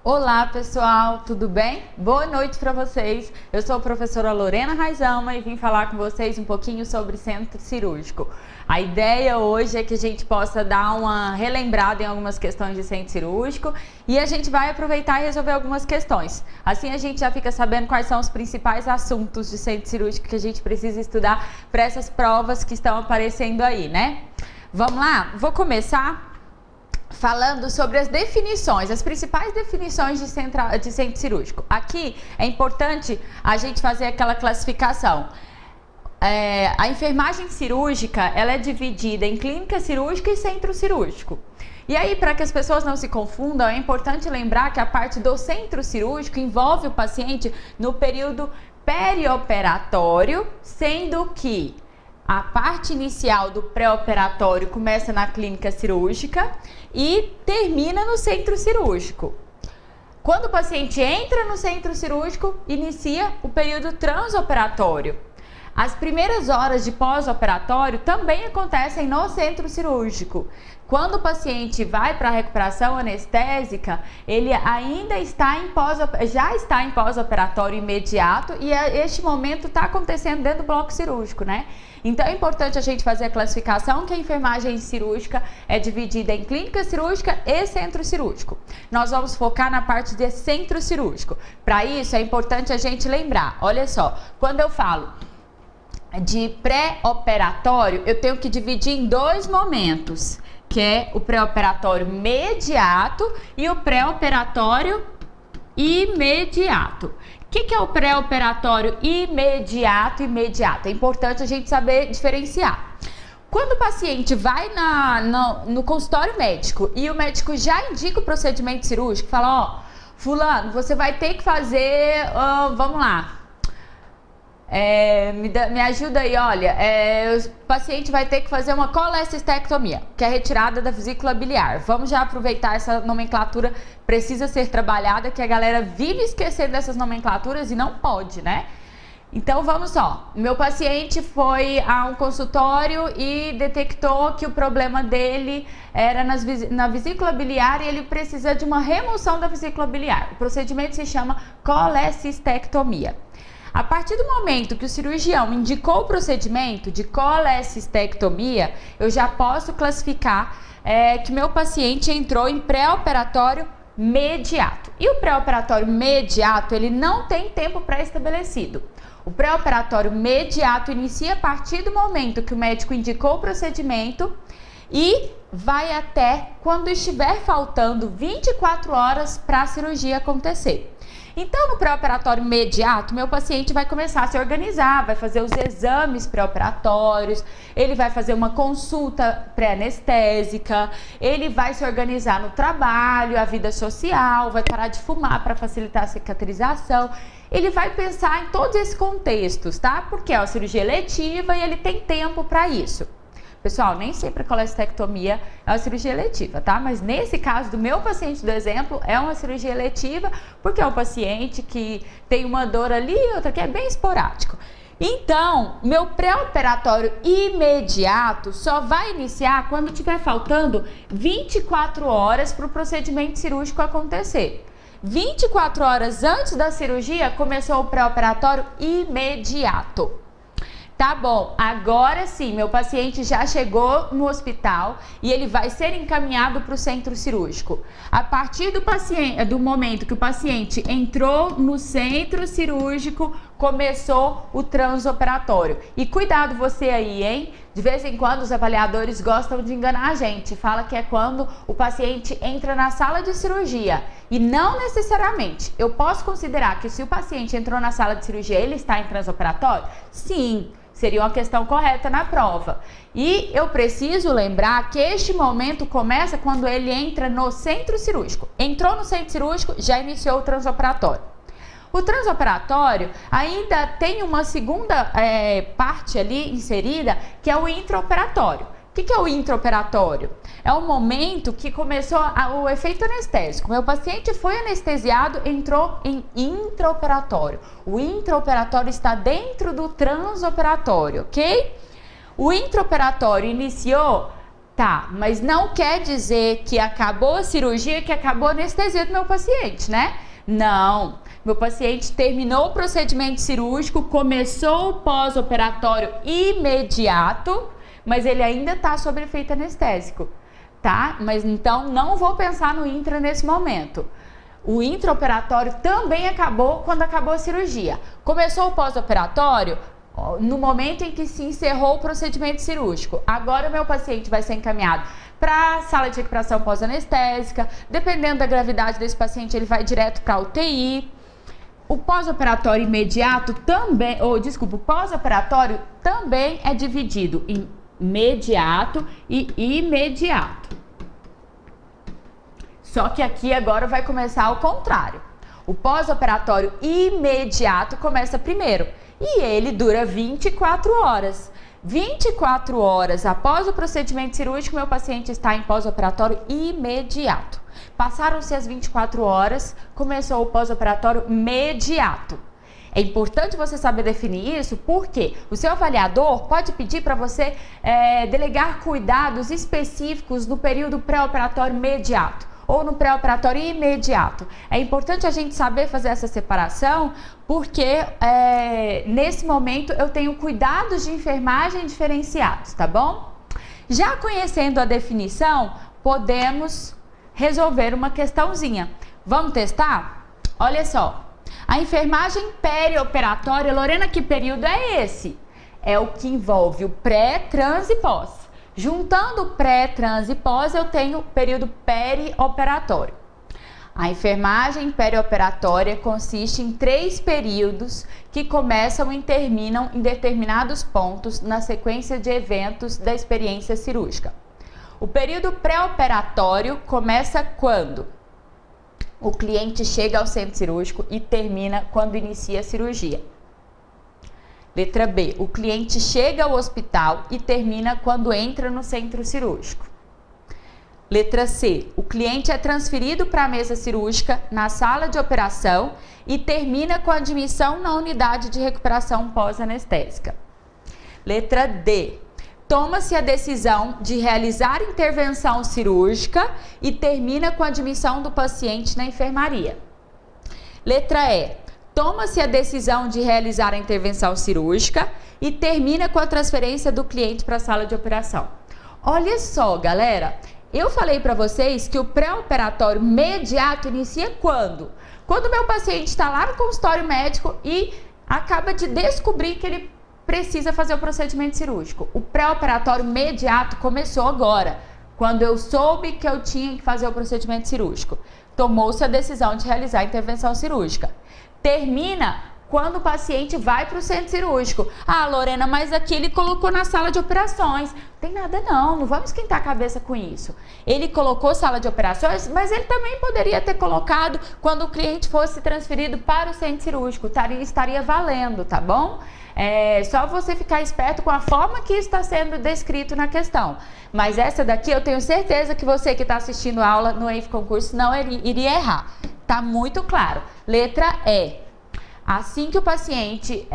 Olá pessoal, tudo bem? Boa noite para vocês. Eu sou a professora Lorena Raizama e vim falar com vocês um pouquinho sobre centro cirúrgico. A ideia hoje é que a gente possa dar uma relembrada em algumas questões de centro cirúrgico e a gente vai aproveitar e resolver algumas questões. Assim a gente já fica sabendo quais são os principais assuntos de centro cirúrgico que a gente precisa estudar para essas provas que estão aparecendo aí, né? Vamos lá? Vou começar falando sobre as definições, as principais definições de centro cirúrgico. Aqui é importante a gente fazer aquela classificação. A enfermagem cirúrgica, ela é dividida em clínica cirúrgica e centro cirúrgico. E aí, para que as pessoas não se confundam, é importante lembrar que a parte do centro cirúrgico envolve o paciente no período perioperatório, sendo que a parte inicial do pré-operatório começa na clínica cirúrgica e termina no centro cirúrgico. Quando o paciente entra no centro cirúrgico, inicia o período transoperatório. As primeiras horas de pós-operatório também acontecem no centro cirúrgico. Quando o paciente vai para a recuperação anestésica, ele ainda já está em pós-operatório imediato e este momento está acontecendo dentro do bloco cirúrgico, né? Então é importante a gente fazer a classificação que a enfermagem cirúrgica é dividida em clínica cirúrgica e centro cirúrgico. Nós vamos focar na parte de centro cirúrgico. Para isso é importante a gente lembrar, olha só, quando eu falo de pré-operatório, eu tenho que dividir em dois momentos, que é o pré-operatório imediato e o pré-operatório imediato. O que é o pré-operatório imediato? É importante a gente saber diferenciar. Quando o paciente vai no consultório médico e o médico já indica o procedimento cirúrgico, fala, ó, fulano, você vai ter que fazer, vamos lá, me ajuda aí, olha, o paciente vai ter que fazer uma colecistectomia, que é retirada da vesícula biliar. Vamos já aproveitar essa nomenclatura, precisa ser trabalhada, que a galera vive esquecendo dessas nomenclaturas e não pode, né? Então vamos só, meu paciente foi a um consultório e detectou que o problema dele era na vesícula biliar e ele precisa de uma remoção da vesícula biliar. O procedimento se chama colecistectomia. A partir do momento que o cirurgião indicou o procedimento de colecistectomia, eu já posso classificar que meu paciente entrou em pré-operatório mediato. E o pré-operatório mediato, ele não tem tempo pré-estabelecido. O pré-operatório mediato inicia a partir do momento que o médico indicou o procedimento e vai até quando estiver faltando 24 horas para a cirurgia acontecer. Então, no pré-operatório imediato, meu paciente vai começar a se organizar, vai fazer os exames pré-operatórios, ele vai fazer uma consulta pré-anestésica, ele vai se organizar no trabalho, a vida social, vai parar de fumar para facilitar a cicatrização. Ele vai pensar em todos esses contextos, tá? Porque é uma cirurgia eletiva e ele tem tempo para isso. Pessoal, nem sempre a colecistectomia é uma cirurgia eletiva, tá? Mas nesse caso do meu paciente do exemplo, é uma cirurgia eletiva porque é um paciente que tem uma dor ali e outra que é bem esporádico. Então, meu pré-operatório imediato só vai iniciar quando tiver faltando 24 horas para o procedimento cirúrgico acontecer. 24 horas antes da cirurgia começou o pré-operatório imediato. Tá bom, agora sim, meu paciente já chegou no hospital e ele vai ser encaminhado para o centro cirúrgico. A partir do momento que o paciente entrou no centro cirúrgico, começou o transoperatório. E cuidado você aí, hein? De vez em quando os avaliadores gostam de enganar a gente. Fala que é quando o paciente entra na sala de cirurgia. E não necessariamente. Eu posso considerar que se o paciente entrou na sala de cirurgia, ele está em transoperatório? Sim. Seria uma questão correta na prova. E eu preciso lembrar que este momento começa quando ele entra no centro cirúrgico. Entrou no centro cirúrgico, já iniciou o transoperatório. O transoperatório ainda tem uma segunda parte ali inserida, que é o intraoperatório. O que é o intraoperatório? É o momento que começou o efeito anestésico. Meu paciente foi anestesiado, entrou em intraoperatório. O intraoperatório está dentro do transoperatório, ok? O intraoperatório iniciou Tá, mas não quer dizer que acabou a cirurgia, que acabou a anestesia do meu paciente, né? Não. Meu paciente terminou o procedimento cirúrgico, começou o pós-operatório imediato, mas ele ainda está sob efeito anestésico, tá? Mas então não vou pensar no intra nesse momento. O intraoperatório também acabou quando acabou a cirurgia. Começou o pós-operatório no momento em que se encerrou o procedimento cirúrgico. Agora o meu paciente vai ser encaminhado para a sala de recuperação pós-anestésica. Dependendo da gravidade desse paciente, ele vai direto para a UTI. O pós-operatório imediato também, o pós-operatório também é dividido em imediato e imediato. Só que aqui agora vai começar ao contrário. O pós-operatório imediato começa primeiro e ele dura 24 horas. 24 horas após o procedimento cirúrgico, meu paciente está em pós-operatório imediato. Passaram-se as 24 horas, começou o pós-operatório imediato. É importante você saber definir isso porque o seu avaliador pode pedir para você delegar cuidados específicos no período pré-operatório imediato ou no pré-operatório imediato. É importante a gente saber fazer essa separação porque nesse momento eu tenho cuidados de enfermagem diferenciados, tá bom? Já conhecendo a definição, podemos resolver uma questãozinha. Vamos testar? Olha só. A enfermagem perioperatória, Lorena, que período é esse? É o que envolve o pré, trans e pós. Juntando pré, trans e pós, eu tenho o período perioperatório. A enfermagem perioperatória consiste em 3 períodos que começam e terminam em determinados pontos na sequência de eventos da experiência cirúrgica. O período pré-operatório começa quando o cliente chega ao centro cirúrgico e termina quando inicia a cirurgia. Letra B, o cliente chega ao hospital e termina quando entra no centro cirúrgico. Letra C, o cliente é transferido para a mesa cirúrgica na sala de operação e termina com a admissão na unidade de recuperação pós-anestésica. Letra D, toma-se a decisão de realizar intervenção cirúrgica e termina com a admissão do paciente na enfermaria. Letra E, toma-se a decisão de realizar a intervenção cirúrgica e termina com a transferência do cliente para a sala de operação. Olha só, galera, eu falei para vocês que o pré-operatório imediato inicia quando? Quando o meu paciente está lá no consultório médico e acaba de descobrir que ele precisa fazer o procedimento cirúrgico. O pré-operatório imediato começou agora, quando eu soube que eu tinha que fazer o procedimento cirúrgico. Tomou-se a decisão de realizar a intervenção cirúrgica. Termina quando o paciente vai para o centro cirúrgico. Ah, Lorena, mas aqui ele colocou na sala de operações. Não tem nada não vamos esquentar a cabeça com isso. Ele colocou sala de operações, mas ele também poderia ter colocado quando o cliente fosse transferido para o centro cirúrgico. Estaria valendo, tá bom? É só você ficar esperto com a forma que está sendo descrito na questão. Mas essa daqui eu tenho certeza que você que está assistindo a aula no ENF Concurso não iria errar. Tá muito claro. Letra E. Assim que o paciente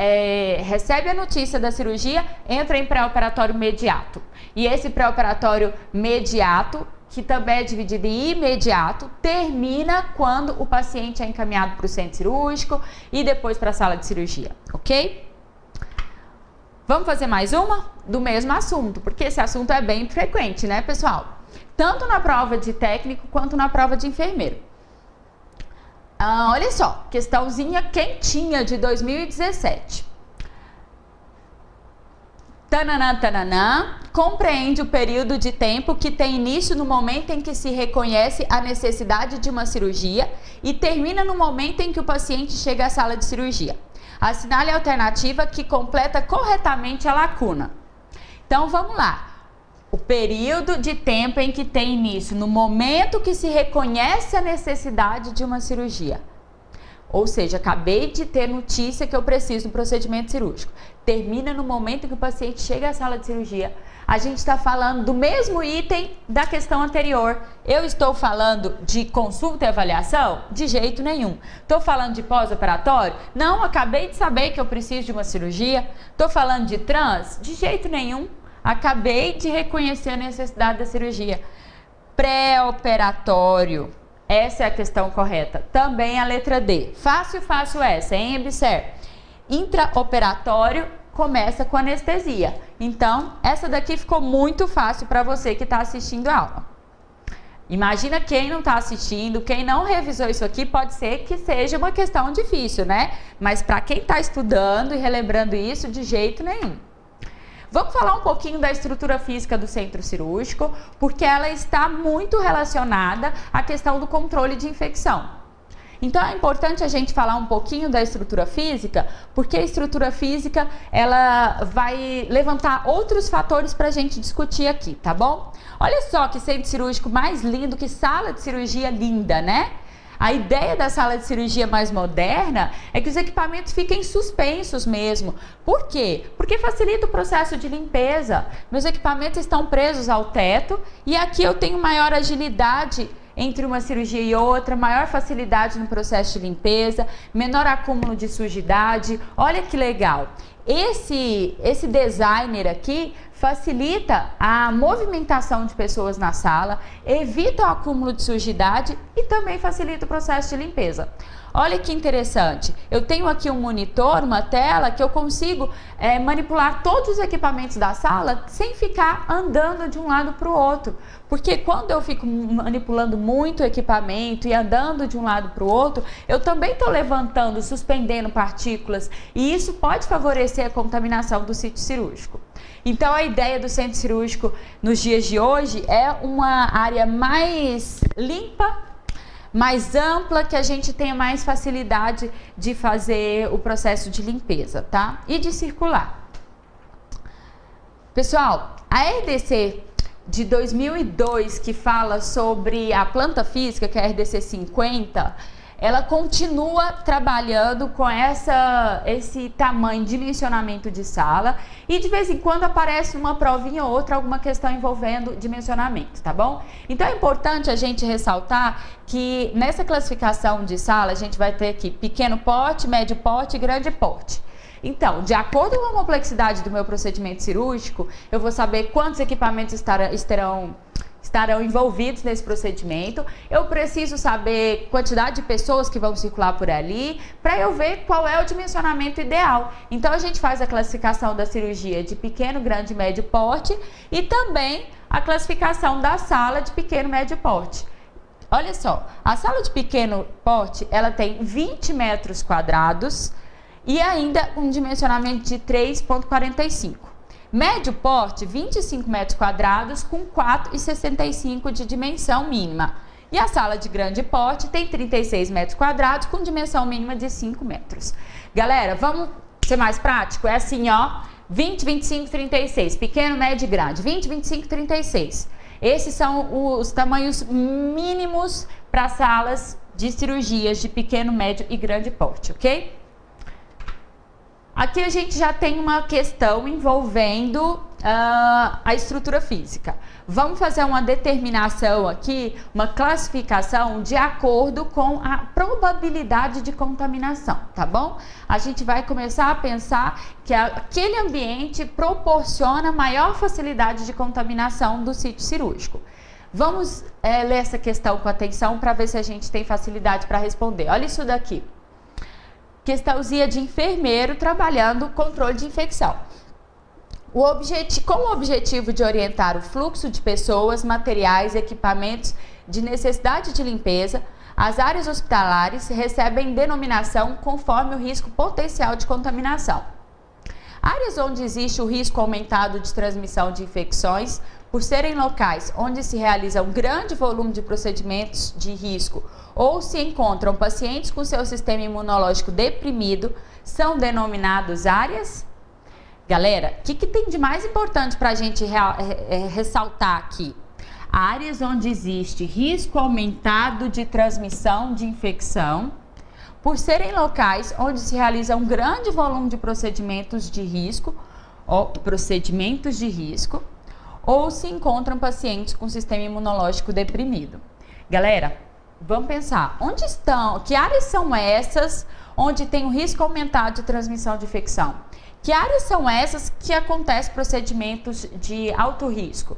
recebe a notícia da cirurgia, entra em pré-operatório imediato. E esse pré-operatório imediato, que também é dividido em imediato, termina quando o paciente é encaminhado para o centro cirúrgico e depois para a sala de cirurgia, ok? Vamos fazer mais uma? Do mesmo assunto, porque esse assunto é bem frequente, né, pessoal? Tanto na prova de técnico quanto na prova de enfermeiro. Olha só, questãozinha quentinha de 2017. Tananã, tananã, compreende o período de tempo que tem início no momento em que se reconhece a necessidade de uma cirurgia e termina no momento em que o paciente chega à sala de cirurgia. Assinale a alternativa que completa corretamente a lacuna. Então, vamos lá. O período de tempo em que tem início no momento que se reconhece a necessidade de uma cirurgia. Ou seja, acabei de ter notícia que eu preciso do procedimento cirúrgico. Termina no momento em que o paciente chega à sala de cirurgia. A gente está falando do mesmo item da questão anterior. Eu estou falando de consulta e avaliação? De jeito nenhum. Estou falando de pós-operatório? Não, acabei de saber que eu preciso de uma cirurgia. Estou falando de trans? De jeito nenhum. Acabei de reconhecer a necessidade da cirurgia. Pré-operatório. Essa é a questão correta. Também a letra D. Fácil, fácil essa, hein? Observe. Intraoperatório começa com anestesia. Então, essa daqui ficou muito fácil para você que está assistindo a aula. Imagina quem não está assistindo, quem não revisou isso aqui, pode ser que seja uma questão difícil, né? Mas para quem está estudando e relembrando isso, de jeito nenhum. Vamos falar um pouquinho da estrutura física do centro cirúrgico, porque ela está muito relacionada à questão do controle de infecção. Então é importante a gente falar um pouquinho da estrutura física, porque a estrutura física ela vai levantar outros fatores para a gente discutir aqui, tá bom? Olha só que centro cirúrgico mais lindo, que sala de cirurgia linda, né? A ideia da sala de cirurgia mais moderna é que os equipamentos fiquem suspensos mesmo. Por quê? Porque facilita o processo de limpeza. Meus equipamentos estão presos ao teto e aqui eu tenho maior agilidade entre uma cirurgia e outra, maior facilidade no processo de limpeza, menor acúmulo de sujidade. Olha que legal! Esse designer aqui facilita a movimentação de pessoas na sala, evita o acúmulo de sujidade e também facilita o processo de limpeza. Olha que interessante, eu tenho aqui um monitor, uma tela que eu consigo manipular todos os equipamentos da sala sem ficar andando de um lado para o outro. Porque quando eu fico manipulando muito o equipamento e andando de um lado para o outro, eu também estou levantando, suspendendo partículas e isso pode favorecer a contaminação do sítio cirúrgico. Então a ideia do centro cirúrgico nos dias de hoje é uma área mais limpa, mais ampla, que a gente tenha mais facilidade de fazer o processo de limpeza, tá? E de circular. Pessoal, a RDC de 2002, que fala sobre a planta física, que é a RDC 50, ela continua trabalhando com esse tamanho, dimensionamento de sala, e de vez em quando aparece uma provinha ou outra, alguma questão envolvendo dimensionamento, tá bom? Então é importante a gente ressaltar que nessa classificação de sala a gente vai ter aqui pequeno porte, médio porte e grande porte. Então, de acordo com a complexidade do meu procedimento cirúrgico, eu vou saber quantos equipamentos estarão envolvidos nesse procedimento. Eu preciso saber quantidade de pessoas que vão circular por ali, para eu ver qual é o dimensionamento ideal. Então a gente faz a classificação da cirurgia de pequeno, grande e médio porte e também a classificação da sala de pequeno, médio porte. Olha só, a sala de pequeno porte, ela tem 20 metros quadrados e ainda um dimensionamento de 3,45. Médio porte, 25 metros quadrados com 4,65 de dimensão mínima. E a sala de grande porte tem 36 metros quadrados com dimensão mínima de 5 metros. Galera, vamos ser mais prático? É assim, ó, 20, 25, 36, pequeno, médio e grande, 20, 25, 36. Esses são os tamanhos mínimos para salas de cirurgias de pequeno, médio e grande porte, ok? Aqui a gente já tem uma questão envolvendo a estrutura física. Vamos fazer uma determinação aqui, uma classificação de acordo com a probabilidade de contaminação, tá bom? A gente vai começar a pensar que aquele ambiente proporciona maior facilidade de contaminação do sítio cirúrgico. Vamos ler essa questão com atenção para ver se a gente tem facilidade para responder. Olha isso daqui. Questãozinha de enfermeiro trabalhando controle de infecção. Com o objetivo de orientar o fluxo de pessoas, materiais, equipamentos de necessidade de limpeza, as áreas hospitalares recebem denominação conforme o risco potencial de contaminação. Áreas onde existe o risco aumentado de transmissão de infecções, por serem locais onde se realiza um grande volume de procedimentos de risco ou se encontram pacientes com seu sistema imunológico deprimido, são denominados áreas. Galera, o que tem de mais importante para a gente ressaltar aqui? Áreas onde existe risco aumentado de transmissão de infecção, por serem locais onde se realiza um grande volume de procedimentos de risco, ou se encontram pacientes com sistema imunológico deprimido. Galera, vamos pensar, onde estão, que áreas são essas onde tem o risco aumentado de transmissão de infecção? Que áreas são essas que acontecem procedimentos de alto risco?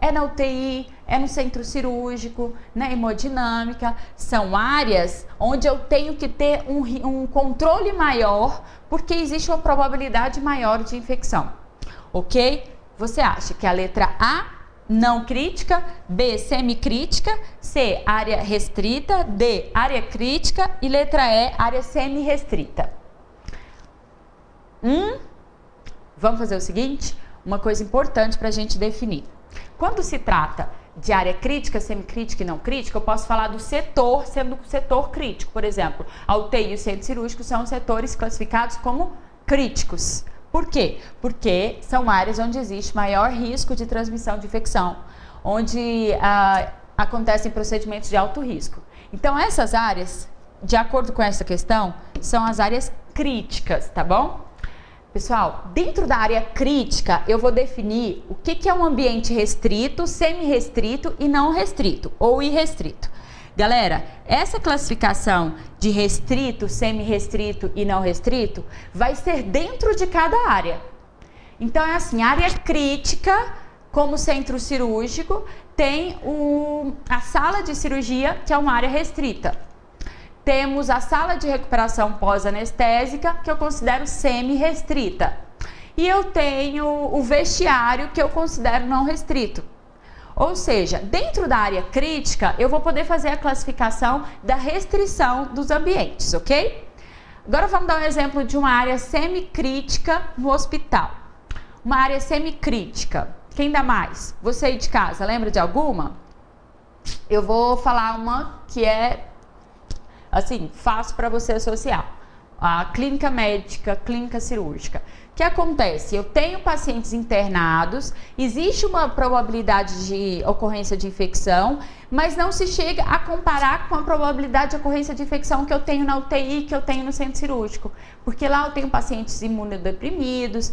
É na UTI, é no centro cirúrgico, na hemodinâmica. São áreas onde eu tenho que ter um controle maior, porque existe uma probabilidade maior de infecção. Ok? Você acha que a letra A, não crítica, B, semicrítica, C, área restrita, D, área crítica e letra E, área semi-restrita. Vamos fazer o seguinte? Uma coisa importante para a gente definir. Quando se trata de área crítica, semicrítica e não crítica, eu posso falar do setor sendo o setor crítico. Por exemplo, a UTI e o centro cirúrgico são setores classificados como críticos. Por quê? Porque são áreas onde existe maior risco de transmissão de infecção, onde acontecem procedimentos de alto risco. Então, essas áreas, de acordo com essa questão, são as áreas críticas, tá bom? Pessoal, dentro da área crítica, eu vou definir o que é um ambiente restrito, semi-restrito e não restrito, ou irrestrito. Galera, essa classificação de restrito, semi-restrito e não restrito vai ser dentro de cada área. Então, é assim, área crítica, como centro cirúrgico, tem a sala de cirurgia, que é uma área restrita. Temos a sala de recuperação pós-anestésica, que eu considero semi-restrita. E eu tenho o vestiário, que eu considero não restrito. Ou seja, dentro da área crítica, eu vou poder fazer a classificação da restrição dos ambientes, ok? Agora vamos dar um exemplo de uma área semicrítica no hospital. Uma área semicrítica. Quem dá mais? Você aí de casa, lembra de alguma? Eu vou falar uma que é assim, fácil para você associar. A clínica médica, clínica cirúrgica. O que acontece? Eu tenho pacientes internados, existe uma probabilidade de ocorrência de infecção, mas não se chega a comparar com a probabilidade de ocorrência de infecção que eu tenho na UTI, que eu tenho no centro cirúrgico. Porque lá eu tenho pacientes imunodeprimidos,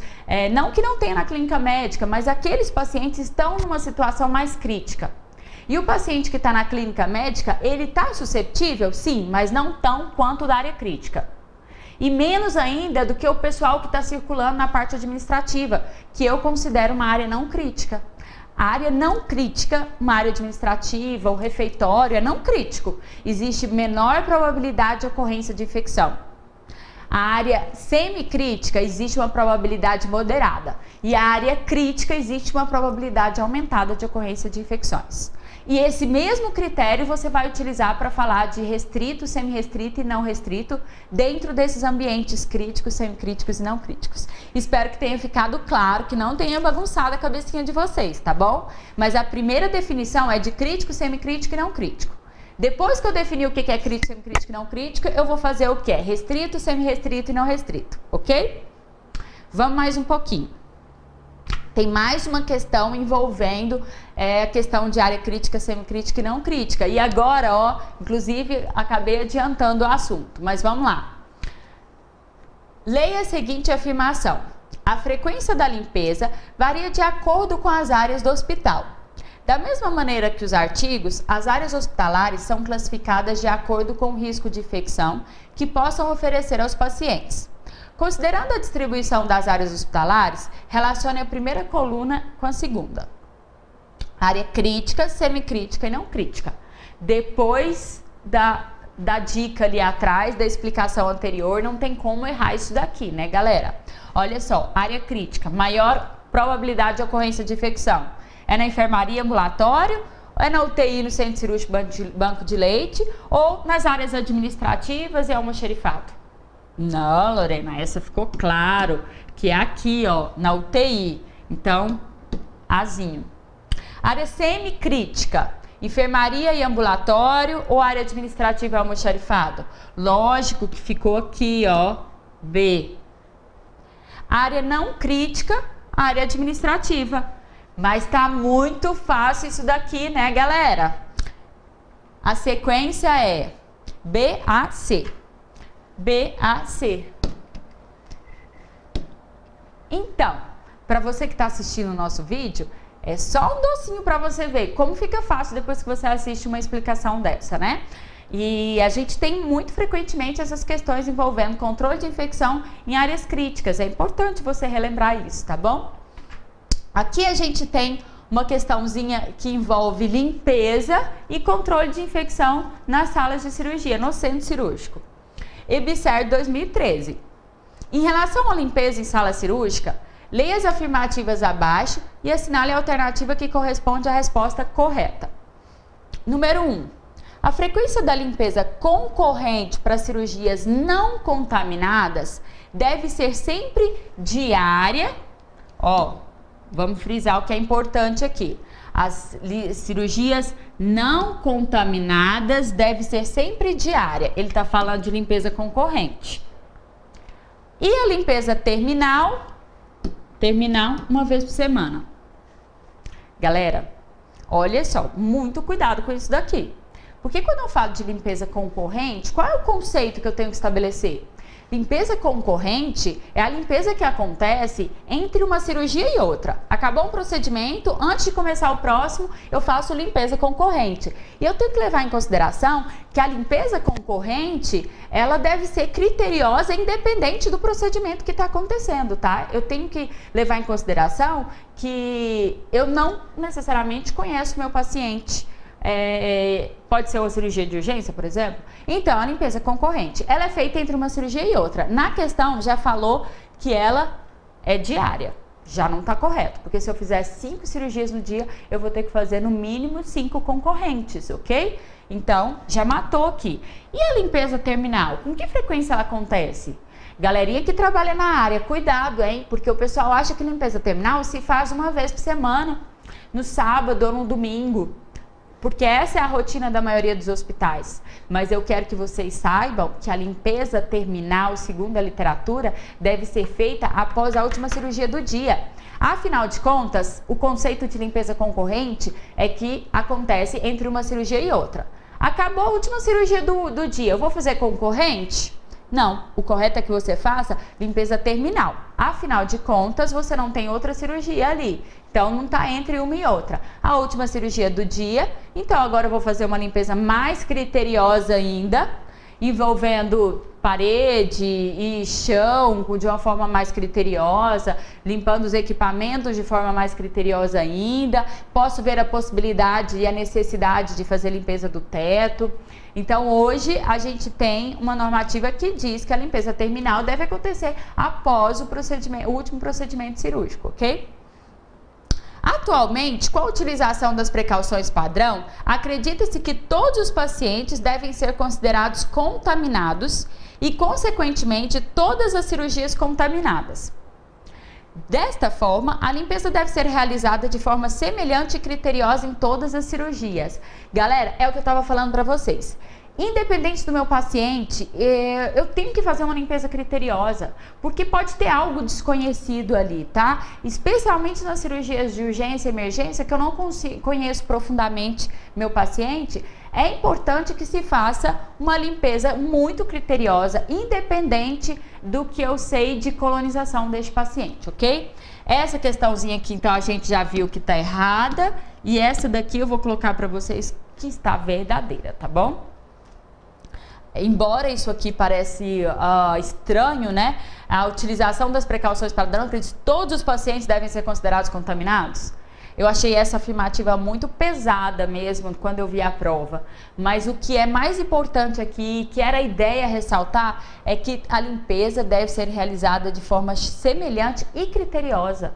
não que não tenha na clínica médica, mas aqueles pacientes estão numa situação mais crítica. E o paciente que está na clínica médica, ele está suscetível? Sim, mas não tão quanto da área crítica. E menos ainda do que o pessoal que está circulando na parte administrativa, que eu considero uma área não crítica. A área não crítica, uma área administrativa, o refeitório, é não crítico. Existe menor probabilidade de ocorrência de infecção. A área semicrítica existe uma probabilidade moderada. E a área crítica existe uma probabilidade aumentada de ocorrência de infecções. E esse mesmo critério você vai utilizar para falar de restrito, semi-restrito e não restrito dentro desses ambientes críticos, semicríticos e não críticos. Espero que tenha ficado claro, que não tenha bagunçado a cabecinha de vocês, tá bom? Mas a primeira definição é de crítico, semicrítico e não crítico. Depois que eu definir o que é crítico, semicrítico e não crítico, eu vou fazer o que é restrito, semi-restrito e não restrito, ok? Vamos mais um pouquinho. Tem mais uma questão envolvendo a questão de área crítica, semicrítica e não crítica. E agora, ó, inclusive, acabei adiantando o assunto, mas vamos lá. Leia a seguinte afirmação. A frequência da limpeza varia de acordo com as áreas do hospital. Da mesma maneira que os artigos, as áreas hospitalares são classificadas de acordo com o risco de infecção que possam oferecer aos pacientes. Considerando a distribuição das áreas hospitalares, relacione a primeira coluna com a segunda. Área crítica, semicrítica e não crítica. Depois da dica ali atrás, da explicação anterior, não tem como errar isso daqui, né, galera? Olha só, área crítica, maior probabilidade de ocorrência de infecção. É na enfermaria, ambulatório, é na UTI, no centro cirúrgico, banco de leite, ou nas áreas administrativas e almoxarifado? Não, Lorena, essa ficou claro, que é aqui, ó, na UTI. Então, azinho. Área semicrítica, enfermaria e ambulatório ou área administrativa e almoxarifado? Lógico que ficou aqui, ó, B. Área não crítica, área administrativa. Mas tá muito fácil isso daqui, né, galera? A sequência é BAC. BAC. Então, para você que está assistindo o nosso vídeo, é só um docinho para você ver como fica fácil depois que você assiste uma explicação dessa, né? E a gente tem muito frequentemente essas questões envolvendo controle de infecção em áreas críticas. É importante você relembrar isso, tá bom? Aqui a gente tem uma questãozinha que envolve limpeza e controle de infecção nas salas de cirurgia, no centro cirúrgico. EBSER 2013. Em relação à limpeza em sala cirúrgica, leia as afirmativas abaixo e assinale a alternativa que corresponde à resposta correta. Número 1. A frequência da limpeza concorrente para cirurgias não contaminadas deve ser sempre diária. Vamos frisar o que é importante aqui. As cirurgias não contaminadas devem ser sempre diária. Ele está falando de limpeza concorrente. E a limpeza terminal uma vez por semana. Galera, olha só, muito cuidado com isso daqui. Porque quando eu falo de limpeza concorrente, qual é o conceito que eu tenho que estabelecer? Limpeza concorrente é a limpeza que acontece entre uma cirurgia e outra. Acabou um procedimento, antes de começar o próximo, eu faço limpeza concorrente. E eu tenho que levar em consideração que a limpeza concorrente, ela deve ser criteriosa independente do procedimento que está acontecendo, tá? Eu tenho que levar em consideração que eu não necessariamente conheço o meu paciente. Pode ser uma cirurgia de urgência, por exemplo. Então, a limpeza concorrente, ela é feita entre uma cirurgia e outra. Na questão, já falou que ela é diária. Já não está correto, porque se eu fizer 5 cirurgias no dia, eu vou ter que fazer no mínimo 5 concorrentes, ok? Então, já matou aqui. E a limpeza terminal? Com que frequência ela acontece? Galerinha que trabalha na área, cuidado, hein? Porque o pessoal acha que limpeza terminal se faz uma vez por semana, no sábado ou no domingo. Porque essa é a rotina da maioria dos hospitais. Mas eu quero que vocês saibam que a limpeza terminal, segundo a literatura, deve ser feita após a última cirurgia do dia. Afinal de contas, o conceito de limpeza concorrente é que acontece entre uma cirurgia e outra. Acabou a última cirurgia do dia, eu vou fazer concorrente? Não, o correto é que você faça limpeza terminal. Afinal de contas, você não tem outra cirurgia ali. Então, não está entre uma e outra. A última cirurgia do dia, então agora eu vou fazer uma limpeza mais criteriosa ainda, envolvendo parede e chão de uma forma mais criteriosa, limpando os equipamentos de forma mais criteriosa ainda. Posso ver a possibilidade e a necessidade de fazer limpeza do teto. Então, hoje a gente tem uma normativa que diz que a limpeza terminal deve acontecer após o último procedimento cirúrgico, ok? Atualmente, com a utilização das precauções padrão, acredita-se que todos os pacientes devem ser considerados contaminados e, consequentemente, todas as cirurgias contaminadas. Desta forma, a limpeza deve ser realizada de forma semelhante e criteriosa em todas as cirurgias. Galera, é o que eu estava falando para vocês. Independente do meu paciente, eu tenho que fazer uma limpeza criteriosa, porque pode ter algo desconhecido ali, tá? Especialmente nas cirurgias de urgência e emergência, que eu não conheço profundamente meu paciente, é importante que se faça uma limpeza muito criteriosa, independente do que eu sei de colonização deste paciente, ok? Essa questãozinha aqui, então, a gente já viu que tá errada, e essa daqui eu vou colocar para vocês que está verdadeira, tá bom? Embora isso aqui parece estranho, né? A utilização das precauções padrão, acredito que todos os pacientes devem ser considerados contaminados. Eu achei essa afirmativa muito pesada mesmo quando eu vi a prova. Mas o que é mais importante aqui, que era a ideia ressaltar, é que a limpeza deve ser realizada de forma semelhante e criteriosa.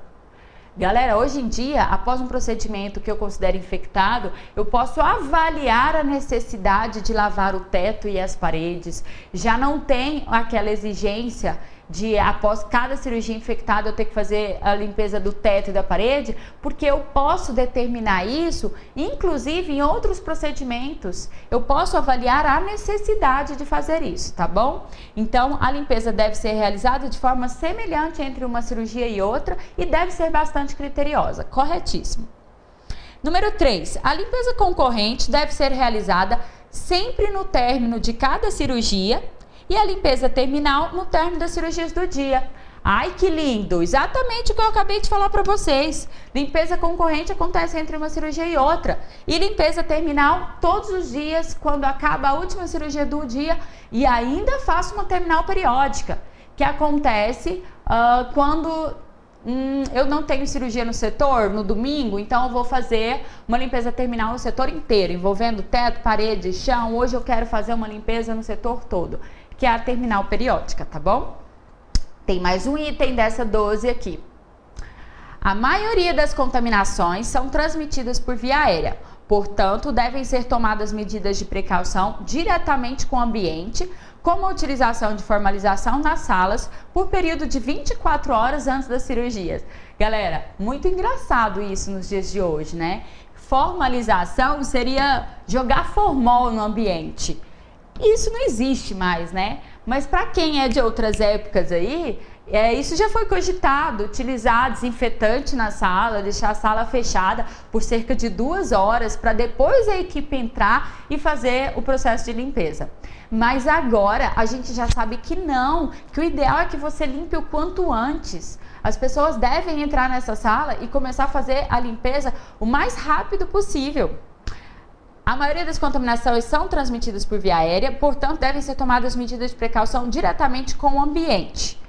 Galera, hoje em dia, após um procedimento que eu considero infectado, eu posso avaliar a necessidade de lavar o teto e as paredes. Já não tem aquela exigência de, após cada cirurgia infectada, eu ter que fazer a limpeza do teto e da parede, porque eu posso determinar isso, inclusive em outros procedimentos. Eu posso avaliar a necessidade de fazer isso, tá bom? Então, a limpeza deve ser realizada de forma semelhante entre uma cirurgia e outra e deve ser bastante criteriosa. Corretíssimo. Número 3. A limpeza concorrente deve ser realizada sempre no término de cada cirurgia e a limpeza terminal no término das cirurgias do dia. Ai, que lindo! Exatamente o que eu acabei de falar para vocês. Limpeza concorrente acontece entre uma cirurgia e outra. E limpeza terminal todos os dias, quando acaba a última cirurgia do dia. E ainda faço uma terminal periódica, que acontece quando eu não tenho cirurgia no setor, no domingo, então eu vou fazer uma limpeza terminal no setor inteiro, envolvendo teto, parede, chão. Hoje eu quero fazer uma limpeza no setor todo, que é a terminal periódica, tá bom? Tem mais um item dessa 12 aqui. A maioria das contaminações são transmitidas por via aérea, portanto, devem ser tomadas medidas de precaução diretamente com o ambiente, como a utilização de formalização nas salas por período de 24 horas antes das cirurgias. Galera, muito engraçado isso nos dias de hoje, né? Formalização seria jogar formol no ambiente. Isso não existe mais, né? Mas para quem é de outras épocas aí, isso já foi cogitado, utilizar desinfetante na sala, deixar a sala fechada por cerca de 2 horas para depois a equipe entrar e fazer o processo de limpeza. Mas agora a gente já sabe que não, que o ideal é que você limpe o quanto antes. As pessoas devem entrar nessa sala e começar a fazer a limpeza o mais rápido possível. A maioria das contaminações são transmitidas por via aérea, portanto, devem ser tomadas medidas de precaução diretamente com o ambiente.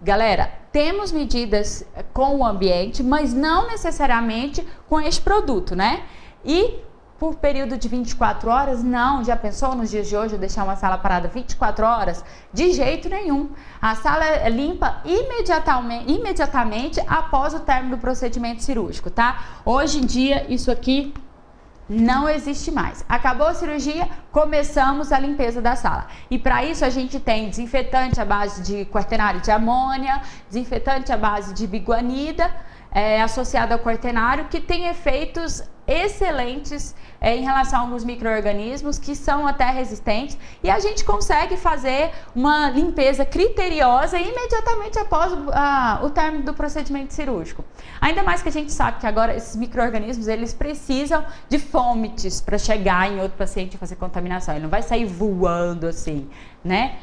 Galera, temos medidas com o ambiente, mas não necessariamente com este produto, né? E por período de 24 horas, não. Já pensou nos dias de hoje eu deixar uma sala parada 24 horas? De jeito nenhum. A sala é limpa imediatamente após o término do procedimento cirúrgico, tá? Hoje em dia, isso aqui não existe mais. Acabou a cirurgia, começamos a limpeza da sala. E para isso a gente tem desinfetante à base de quaternário de amônia, desinfetante à base de biguanida, associado ao quaternário, que tem efeitos excelentes em relação a alguns micro-organismos que são até resistentes, e a gente consegue fazer uma limpeza criteriosa imediatamente após o término do procedimento cirúrgico. Ainda mais que a gente sabe que agora esses micro-organismos, eles precisam de fomites para chegar em outro paciente e fazer contaminação. Ele não vai sair voando assim, né?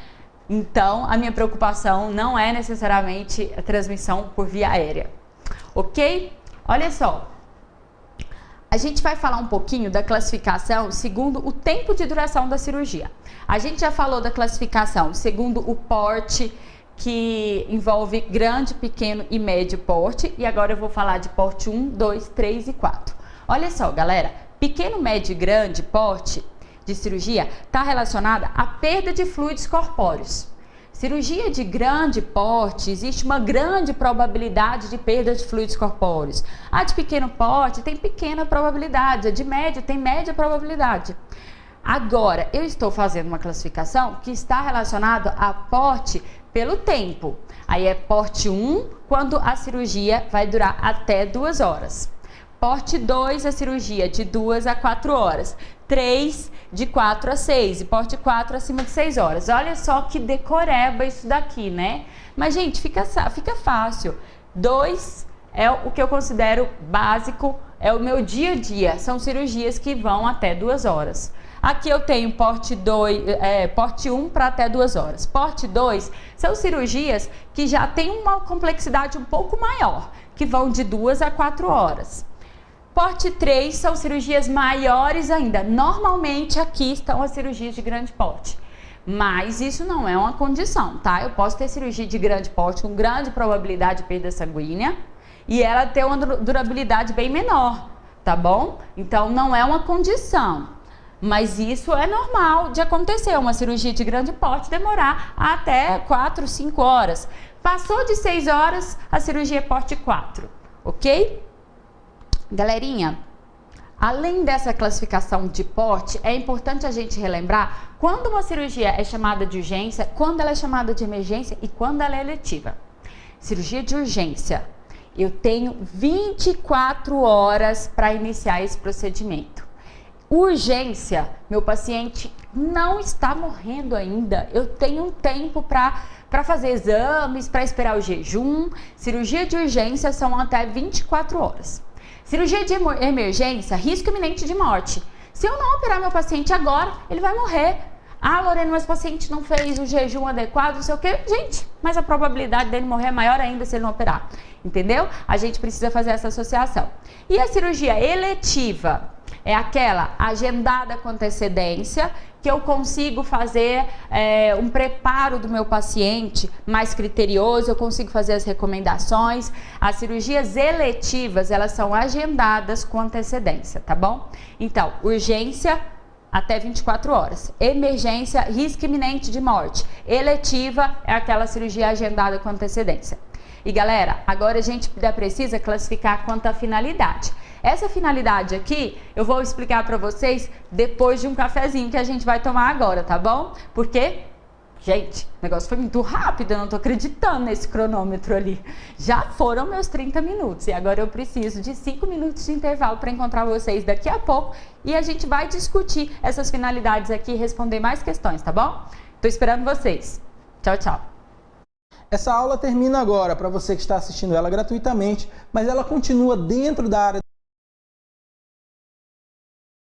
Então, a minha preocupação não é necessariamente a transmissão por via aérea. Ok? Olha só. A gente vai falar um pouquinho da classificação segundo o tempo de duração da cirurgia. A gente já falou da classificação segundo o porte, que envolve grande, pequeno e médio porte. E agora eu vou falar de porte 1, 2, 3 e 4. Olha só, galera. Pequeno, médio e grande porte de cirurgia está relacionada à perda de fluidos corpóreos. Cirurgia de grande porte, existe uma grande probabilidade de perda de fluidos corpóreos. A de pequeno porte tem pequena probabilidade, a de médio tem média probabilidade. Agora, eu estou fazendo uma classificação que está relacionada a porte pelo tempo. Aí é porte 1, quando a cirurgia vai durar até 2 horas. Porte 2, a cirurgia de 2 a 4 horas. 3, de 4 a 6. E porte 4, acima de 6 horas. Olha só que decoreba isso daqui, né? Mas, gente, fica fácil. 2 é o que eu considero básico, é o meu dia a dia. São cirurgias que vão até 2 horas. Aqui eu tenho porte 1 para até 2 horas. Porte 2 são cirurgias que já têm uma complexidade um pouco maior, que vão de 2 a 4 horas. Porte 3 são cirurgias maiores ainda. Normalmente aqui estão as cirurgias de grande porte. Mas isso não é uma condição, tá? Eu posso ter cirurgia de grande porte com grande probabilidade de perda sanguínea e ela ter uma durabilidade bem menor, tá bom? Então não é uma condição. Mas isso é normal de acontecer. Uma cirurgia de grande porte demorar até 4, 5 horas. Passou de 6 horas, a cirurgia é porte 4, ok? Galerinha, além dessa classificação de porte, é importante a gente relembrar quando uma cirurgia é chamada de urgência, quando ela é chamada de emergência e quando ela é eletiva. Cirurgia de urgência, eu tenho 24 horas para iniciar esse procedimento. Urgência, meu paciente não está morrendo ainda, eu tenho um tempo para fazer exames, para esperar o jejum. Cirurgia de urgência são até 24 horas. Cirurgia de emergência, risco iminente de morte. Se eu não operar meu paciente agora, ele vai morrer. Ah, Lorena, mas o paciente não fez o jejum adequado, não sei o quê. Gente, mas a probabilidade dele morrer é maior ainda se ele não operar. Entendeu? A gente precisa fazer essa associação. E a cirurgia eletiva é aquela agendada com antecedência, que eu consigo fazer um preparo do meu paciente mais criterioso, eu consigo fazer as recomendações. As cirurgias eletivas, elas são agendadas com antecedência, tá bom? Então, urgência até 24 horas. Emergência, risco iminente de morte. Eletiva é aquela cirurgia agendada com antecedência. E galera, agora a gente precisa classificar quanto à finalidade. Essa finalidade aqui, eu vou explicar para vocês depois de um cafezinho que a gente vai tomar agora, tá bom? Porque, gente, o negócio foi muito rápido, eu não tô acreditando nesse cronômetro ali. Já foram meus 30 minutos e agora eu preciso de 5 minutos de intervalo para encontrar vocês daqui a pouco e a gente vai discutir essas finalidades aqui e responder mais questões, tá bom? Tô esperando vocês. Tchau, tchau. Essa aula termina agora para você que está assistindo ela gratuitamente, mas ela continua dentro da área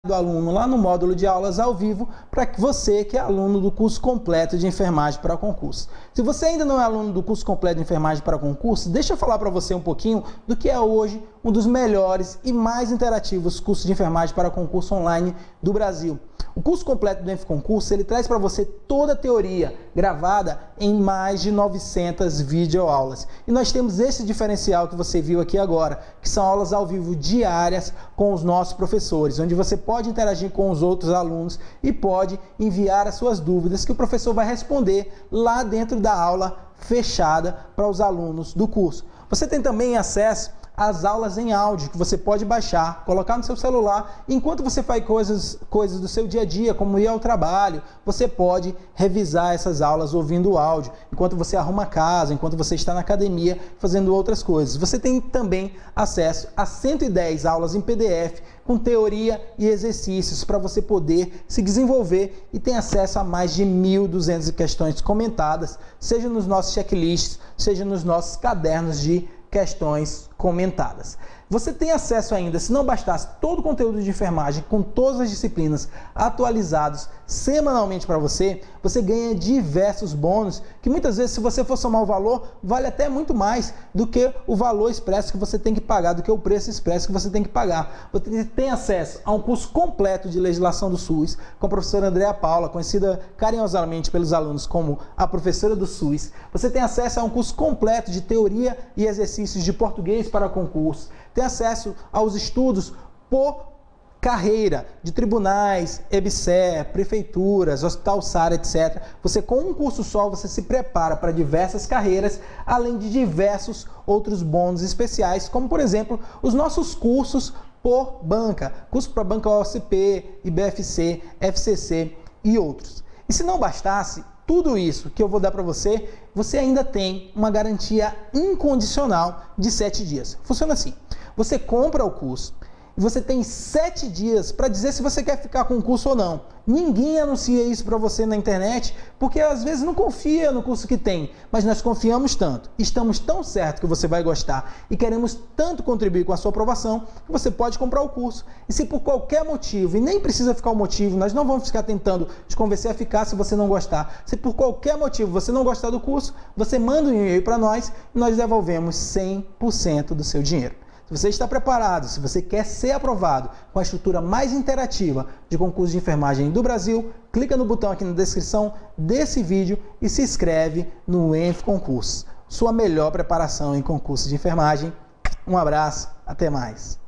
do aluno lá no módulo de aulas ao vivo para que você que é aluno do curso completo de enfermagem para concurso. Se você ainda não é aluno do curso completo de enfermagem para concurso, deixa eu falar para você um pouquinho do que é hoje um dos melhores e mais interativos cursos de enfermagem para concurso online do Brasil. O curso completo do EnfConcurso, ele traz para você toda a teoria gravada em mais de 900 videoaulas. E nós temos esse diferencial que você viu aqui agora, que são aulas ao vivo diárias com os nossos professores, onde você pode interagir com os outros alunos e pode enviar as suas dúvidas que o professor vai responder lá dentro da aula fechada para os alunos do curso. Você tem também acesso as aulas em áudio que você pode baixar, colocar no seu celular, enquanto você faz coisas do seu dia a dia, como ir ao trabalho, você pode revisar essas aulas ouvindo o áudio, enquanto você arruma a casa, enquanto você está na academia, fazendo outras coisas. Você tem também acesso a 110 aulas em PDF, com teoria e exercícios para você poder se desenvolver e tem acesso a mais de 1.200 questões comentadas, seja nos nossos checklists, seja nos nossos cadernos de questões comentadas. Você tem acesso ainda, se não bastasse, todo o conteúdo de enfermagem com todas as disciplinas atualizados semanalmente para você, você ganha diversos bônus que muitas vezes, se você for somar o valor, vale até muito mais do que o valor expresso que você tem que pagar, do que o preço expresso que você tem que pagar. Você tem acesso a um curso completo de legislação do SUS com a professora Andréa Paula, conhecida carinhosamente pelos alunos como a professora do SUS. Você tem acesso a um curso completo de teoria e exercícios de português para concurso. Tem acesso aos estudos por carreira de tribunais, EBSER, prefeituras, hospital SAR, etc. Você, com um curso só, você se prepara para diversas carreiras, além de diversos outros bônus especiais, como, por exemplo, os nossos cursos por banca, curso para banca OCP, IBFC, FCC e outros. E se não bastasse tudo isso que eu vou dar para você, você ainda tem uma garantia incondicional de 7 dias. Funciona assim: você compra o curso e você tem 7 dias para dizer se você quer ficar com o curso ou não. Ninguém anuncia isso para você na internet, porque às vezes não confia no curso que tem, mas nós confiamos tanto, estamos tão certos que você vai gostar e queremos tanto contribuir com a sua aprovação, que você pode comprar o curso. E se por qualquer motivo, e nem precisa ficar o motivo, nós não vamos ficar tentando te convencer a ficar se você não gostar. Se por qualquer motivo você não gostar do curso, você manda um e-mail para nós e nós devolvemos 100% do seu dinheiro. Se você está preparado, se você quer ser aprovado com a estrutura mais interativa de concurso de enfermagem do Brasil, clica no botão aqui na descrição desse vídeo e se inscreve no EnfConcurso. Sua melhor preparação em concurso de enfermagem. Um abraço, até mais.